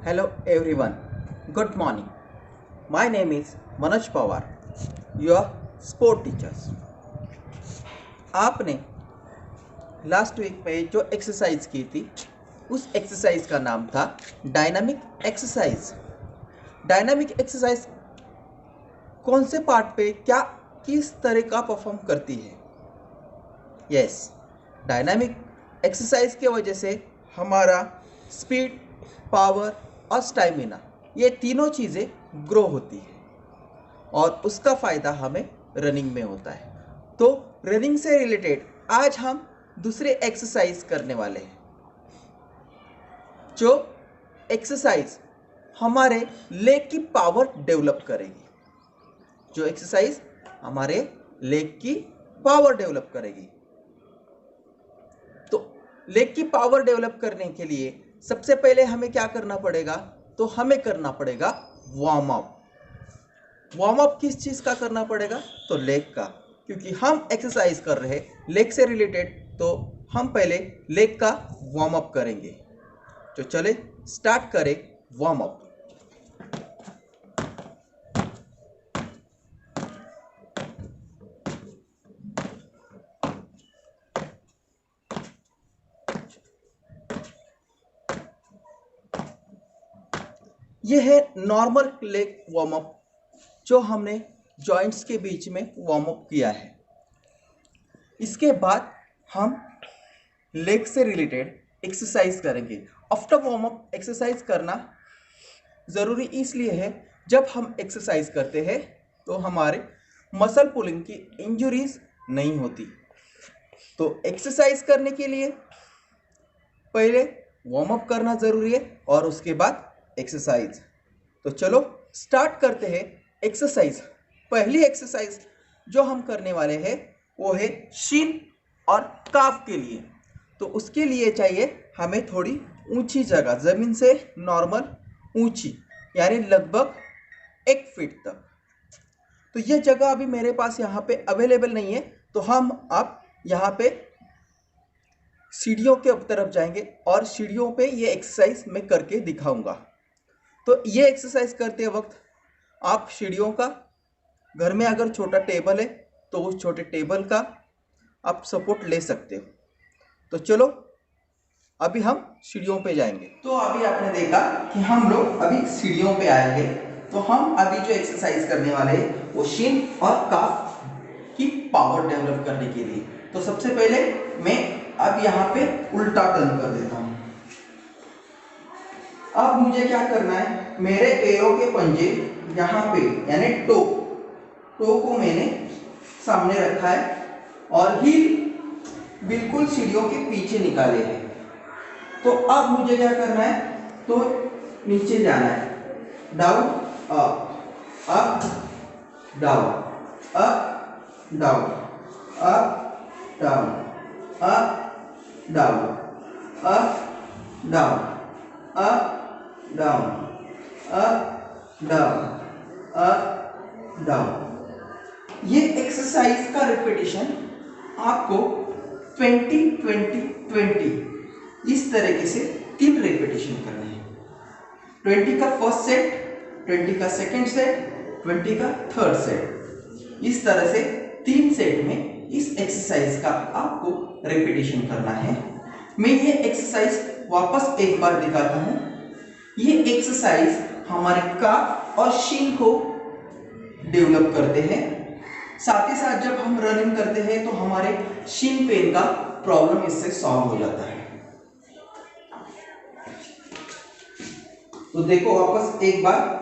Hello everyone. Good morning. My name is Manoj Pawar, your sport teachers. आपने last week में जो exercise की थी उस एक्सरसाइज का नाम था डायनामिक एक्सरसाइज। डायनामिक एक्सरसाइज कौन से पार्ट पे क्या किस तरह का परफॉर्म करती है? यस, डायनामिक एक्सरसाइज के वजह से हमारा स्पीड, पावर और स्टैमिना ये तीनों चीज़ें ग्रो होती है और उसका फ़ायदा हमें रनिंग में होता है। तो रनिंग से रिलेटेड आज हम दूसरे एक्सरसाइज करने वाले हैं, जो एक्सरसाइज हमारे लेग की पावर डेवलप करेगी। जो एक्सरसाइज हमारे लेग की पावर डेवलप करेगी। तो लेग की पावर डेवलप करने के लिए सबसे पहले हमें क्या करना पड़ेगा? तो हमें करना पड़ेगा वार्म अप। वार्म अप किस चीज़ का करना पड़ेगा? तो लेग का, क्योंकि हम एक्सरसाइज कर रहे हैं लेग से रिलेटेड, तो हम पहले लेग का वार्म अप करेंगे। तो चले स्टार्ट करें वार्म अप। यह है नॉर्मल लेग वार्म अप जो हमने जॉइंट्स के बीच में वार्म अप किया है। इसके बाद हम लेग से रिलेटेड एक्सरसाइज करेंगे। आफ्टर वार्म अप एक्सरसाइज करना ज़रूरी इसलिए है, जब हम एक्सरसाइज करते हैं तो हमारे मसल पुलिंग की इंजरीज नहीं होती। तो एक्सरसाइज करने के लिए पहले वार्म अप करना ज़रूरी है और उसके बाद एक्सरसाइज। तो चलो स्टार्ट करते हैं एक्सरसाइज। पहली एक्सरसाइज जो हम करने वाले हैं वो है शिन और काफ के लिए। तो उसके लिए चाहिए हमें थोड़ी ऊंची जगह, ज़मीन से नॉर्मल ऊंची, यानी लगभग 1 फीट तक। तो यह जगह अभी मेरे पास यहाँ पे अवेलेबल नहीं है, तो हम अब यहाँ पे सीढ़ियों के तरफ जाएंगे और सीढ़ियों पे ये एक्सरसाइज मैं करके दिखाऊंगा। तो ये एक्सरसाइज करते वक्त आप सीढ़ियों का, घर में अगर छोटा टेबल है तो उस छोटे टेबल का आप सपोर्ट ले सकते हो। तो चलो अभी हम सीढ़ियों पे जाएंगे। तो अभी आपने देखा कि हम लोग अभी सीढ़ियों पे आएंगे। तो हम अभी जो एक्सरसाइज करने वाले हैं वो शिन और काफ की पावर डेवलप करने के लिए। तो सबसे पहले मैं अब यहाँ पे उल्टा टर्न कर देता हूँ। अब मुझे क्या करना है, मेरे पैरों के पंजे यहाँ पे यानी टो को मैंने सामने रखा है और हील बिल्कुल सीढ़ियों के पीछे निकाले हैं। तो अब मुझे क्या करना है, तो नीचे जाना है, down up, up down, up down, up down, up down, up down, up down, up down, up down. ये एक्सरसाइज का रिपीटिशन आपको 20-20-20 इस तरीके से 3 रिपीटिशन करना है। 20 का फर्स्ट सेट, 20 का सेकंड सेट, 20 का थर्ड सेट। इस तरह से 3 सेट में इस एक्सरसाइज का आपको रिपीटिशन करना है। मैं ये एक्सरसाइज वापस एक बार दिखाता हूँ। ये एक्सरसाइज हमारे काफ और शिन को डेवलप करते हैं। साथ ही साथ जब हम रनिंग करते हैं तो हमारे शिन पेन का प्रॉब्लम इससे सॉल्व हो जाता है। तो देखो वापस एक बार।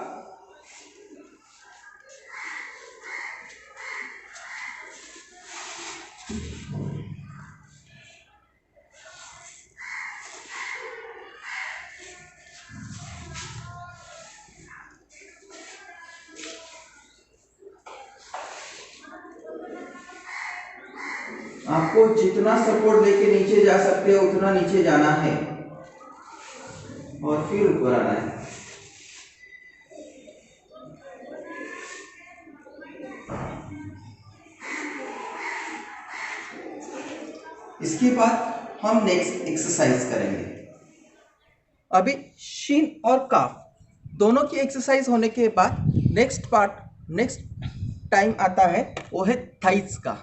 आपको जितना सपोर्ट लेके नीचे जा सकते हो उतना नीचे जाना है और फिर ऊपर आना है। इसके बाद हम नेक्स्ट एक्सरसाइज करेंगे। अभी शीन और काफ दोनों की एक्सरसाइज होने के बाद नेक्स्ट टाइम आता है, वो है थाइस का।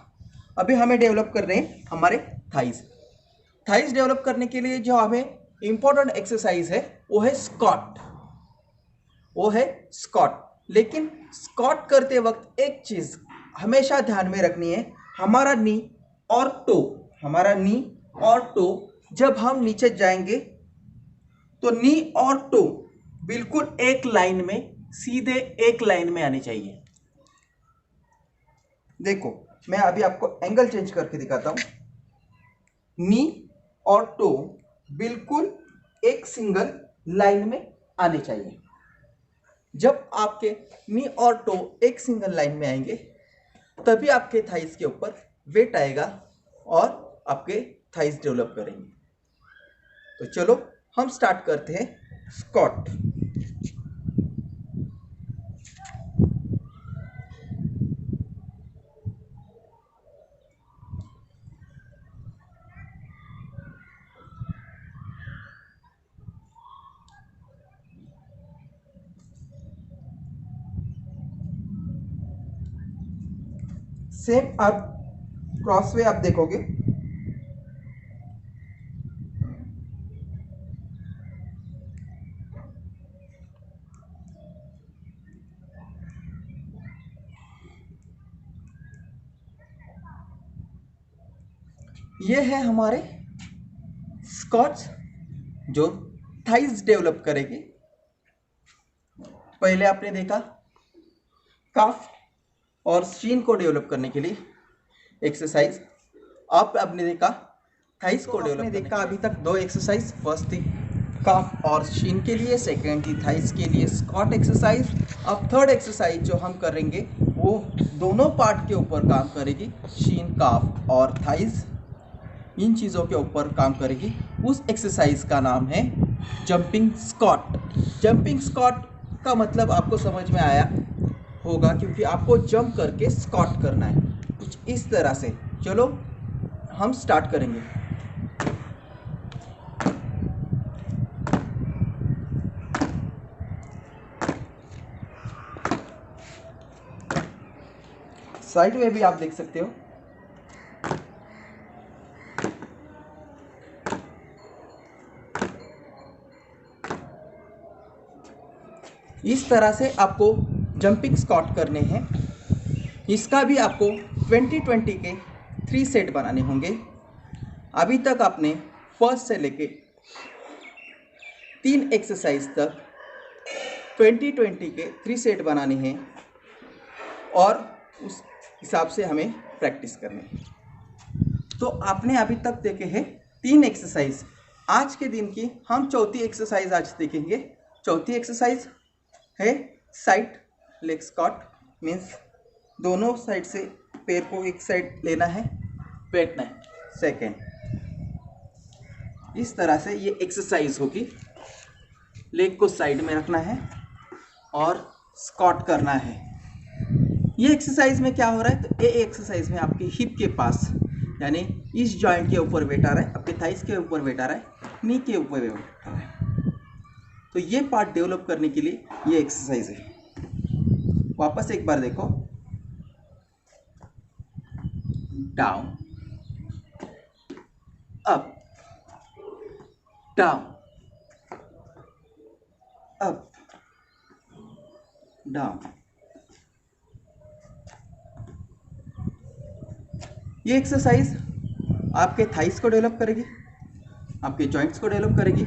अभी हमें डेवलप कर रहे हैं हमारे थाइस डेवलप करने के लिए जो हमें इंपॉर्टेंट एक्सरसाइज है वो है स्क्वाट। लेकिन स्क्वाट करते वक्त एक चीज हमेशा ध्यान में रखनी है, हमारा नी और टो जब हम नीचे जाएंगे तो नी और टो बिल्कुल एक लाइन में, सीधे एक लाइन में आनी चाहिए। देखो मैं अभी आपको एंगल चेंज करके दिखाता हूं। नी और टो बिल्कुल एक सिंगल लाइन में आने चाहिए। जब आपके नी और टो एक सिंगल लाइन में आएंगे तभी आपके थाइस के ऊपर वेट आएगा और आपके थाइस डेवलप करेंगे। तो चलो हम स्टार्ट करते हैं स्क्वाट। सेम आप क्रॉसवे आप देखोगे, ये है हमारे स्क्वाट्स जो थाइस डेवलप करेगी। पहले आपने देखा काफ और शीन को डेवलप करने के लिए एक्सरसाइज, आपने देखा थाइस को डेवलप देखा। अभी तक दो एक्सरसाइज, फर्स्ट थी काफ और शीन के लिए, सेकेंड थी थाइस के लिए स्क्वाट एक्सरसाइज। अब थर्ड एक्सरसाइज जो हम करेंगे वो दोनों पार्ट के ऊपर काम करेगी, शीन, काफ और थाइस, इन चीज़ों के ऊपर काम करेगी। उस एक्सरसाइज का नाम है जंपिंग स्क्वाट। जंपिंग स्क्वाट का मतलब आपको समझ में आया होगा, क्योंकि आपको जंप करके स्क्वाट करना है, कुछ इस तरह से। चलो हम स्टार्ट करेंगे। साइड में भी आप देख सकते हो। इस तरह से आपको जंपिंग स्क्वाट करने हैं। इसका भी आपको 20-20 के 3 सेट बनाने होंगे। अभी तक आपने फर्स्ट से लेके 3 एक्सरसाइज तक 20-20 के 3 सेट बनाने हैं और उस हिसाब से हमें प्रैक्टिस करनी है। तो आपने अभी तक देखे हैं 3 एक्सरसाइज। आज के दिन की हम चौथी एक्सरसाइज आज देखेंगे। चौथी एक्सरसाइज है साइड लेग स्क्वाट, मीन्स दोनों साइड से पैर को एक साइड लेना है, बैठना है। सेकेंड, इस तरह से ये एक्सरसाइज होगी। लेग को साइड में रखना है और स्क्वाट करना है। ये एक्सरसाइज में क्या हो रहा है, तो ये एक्सरसाइज में आपके हिप के पास, यानी इस जॉइंट के ऊपर वेट आ रहा है, आपके थाइस के ऊपर वेट आ रहा है, नी के ऊपर वेट आ रहा है। तो ये पार्ट डेवलप करने के लिए ये एक्सरसाइज है। वापस एक बार देखो, down, up, down, up, down. ये एक्सरसाइज आपके थाइस को डेवलप करेगी, आपके जॉइंट्स को डेवलप करेगी।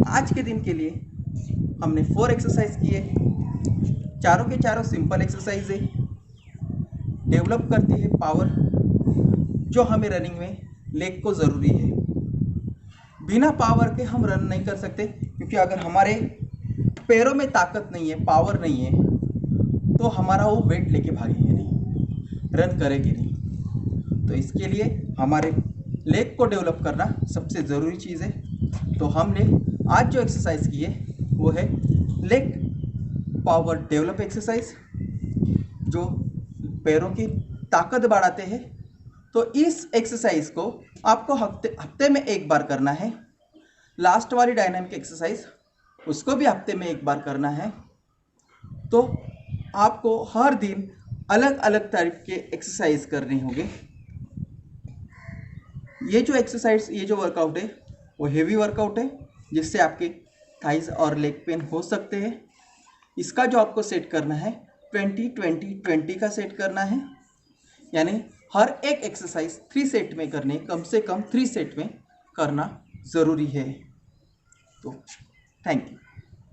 आज के दिन के लिए हमने 4 एक्सरसाइज किए, चारों के चारों सिंपल एक्सरसाइज है, डेवलप करती है पावर जो हमें रनिंग में लेग को ज़रूरी है। बिना पावर के हम रन नहीं कर सकते, क्योंकि अगर हमारे पैरों में ताकत नहीं है, पावर नहीं है, तो हमारा वो वेट लेके भागेंगे नहीं, रन करेंगे नहीं। तो इसके लिए हमारे लेग को डेवलप करना सबसे ज़रूरी चीज़ है। तो हमने आज जो एक्सरसाइज की है वो है लेग पावर डेवलप एक्सरसाइज, जो पैरों की ताकत बढ़ाते हैं। तो इस एक्सरसाइज को आपको हफ्ते में एक बार करना है। लास्ट वाली डायनामिक एक्सरसाइज उसको भी हफ्ते में एक बार करना है। तो आपको हर दिन अलग अलग टाइप के एक्सरसाइज करने होंगे। ये जो एक्सरसाइज, ये जो वर्कआउट है वो हेवी वर्कआउट है, जिससे आपके थाइज और लेग पेन हो सकते हैं। इसका जो आपको सेट करना है 20-20-20 का सेट करना है, यानी हर एक एक्सरसाइज 3 सेट में करने, कम से कम 3 सेट में करना ज़रूरी है। तो थैंक यू।